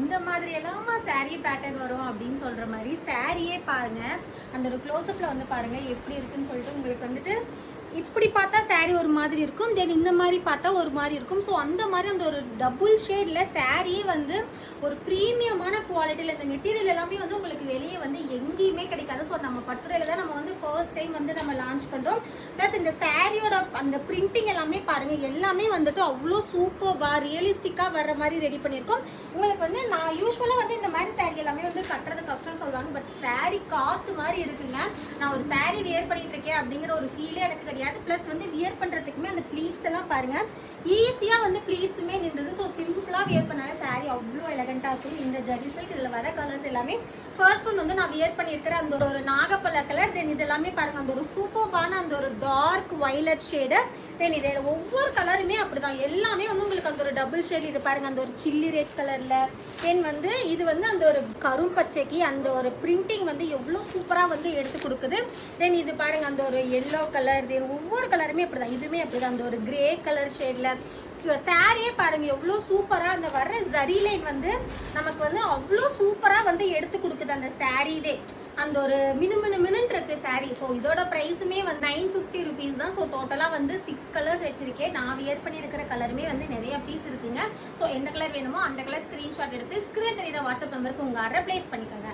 இந்த மாதிரி எல்லாம் saree பேட்டர்ன் வரும் அப்படின்னு சொல்ற மாதிரி சாரியே பாருங்க. அந்த ஒரு க்ளோஸ்அப்ல வந்து பாருங்க எப்படி இருக்குன்னு சொல்லிட்டு உங்களுக்கு வந்துட்டு இப்படி பார்த்தா saree ஒரு மாதிரி இருக்கும், தென் இந்த மாதிரி பார்த்தா ஒரு மாதிரி இருக்கும். ஸோ அந்த மாதிரி அந்த ஒரு டபுள் ஷேட்ல சாரியே வந்து ஒரு ப்ரீமியமான குவாலிட்டியில் இந்த மெட்டீரியல் எல்லாமே வந்து உங்களுக்கு வெளியே வந்து எங்கேயுமே கிடைக்காது. ஸோ நம்ம பட்டுரையில தான் நம்ம வந்து ஃபர்ஸ்ட் டைம் வந்து நம்ம லான்ச் பண்றோம். ப்ளஸ் இந்த சாரியோட அந்த பிரிண்டிங் எல்லாமே பாருங்க, எல்லாமே வந்துட்டு அவ்வளோ சூப்பர்பா ரியலிஸ்டிக்கா வர்ற மாதிரி ரெடி பண்ணியிருக்கோம். உங்களுக்கு வந்து நான் யூஸ்வலா வந்து இந்த மாதிரி சாரி எல்லாமே வந்து கட்டுறது கஷ்டம் சொல்லுவாங்க, பட் சாரி காத்து மாதிரி இருக்குங்க. நான் ஒரு சாரி வியர் பண்ணிட்டு இருக்கேன் அப்படிங்கிற ஒரு ஃபீலே எனக்கு கிடையாது. பிளஸ் வந்து வியர் பண்றதுக்குமே அந்த ப்ளீட்ஸ் எல்லாம் பாருங்க ஈஸியா வந்து ப்ளீட்ஸுமே நின்றது. ஸோ சிம்பிளா வியர் பண்ணாலே சாரி அவ்வளோ எலகண்டா இருக்கும். இந்த ஜரி சில்க் இதுல வர கலர்ஸ் எல்லாமே ஃபர்ஸ்ட் ஒன் வந்து நான் வியர் பண்ணியிருக்கிற அந்த ஒரு நாகப்பழ கலர், தென் இது எல்லாமே பாருங்க அந்த ஒரு சூப்பர்பான அந்த ஒரு டார்க் வயலட் ஷேடு, தென் இது ஒவ்வொரு கலருமே அப்படிதான் எல்லாமே வந்து உங்களுக்கு அந்த ஒரு டபுள் ஷேட். இது பாருங்க அந்த ஒரு சில்லி ரெட் கலர்ல, தென் வந்து இது வந்து அந்த ஒரு கரும்பச்சைக்கு அந்த ஒரு பிரிண்டிங் வந்து எவ்வளவு சூப்பரா வந்து எடுத்து கொடுக்குது. தென் இது பாருங்க அந்த ஒரு எல்லோ கலர், தென் ஒவ்வொரு கலருமே அப்படிதான், இதுவுமே அப்படிதான் அந்த ஒரு கிரே கலர் ஷேட்ல சாரியே பாருங்க எவ்வளவு சூப்பரா அந்த வர்ற ஜரி லைன் வந்து நமக்கு வந்து அவ்வளோ சூப்பரா வந்து எடுத்து கொடுக்குது அந்த சாரியே. அந்த ஒரு மினு இருக்கு சாரி. ஸோ இதோட பிரைஸுமே வந்து 950 rupees தான். ஸோ டோட்டலா வந்து 6 கலர்ஸ் வச்சிருக்கேன். நான் வியர் பண்ணியிருக்கிற கலருமே வந்து நிறைய பீஸ் இருக்குங்க. ஸோ எந்த கலர் வேணுமோ அந்த கலர் ஸ்கிரீன்ஷாட் எடுத்து ஸ்கிரீன் தெரியுற வாட்ஸ்அப் நம்பருக்கு உங்க ஆர்டர் பிளேஸ் பண்ணிக்கோங்க.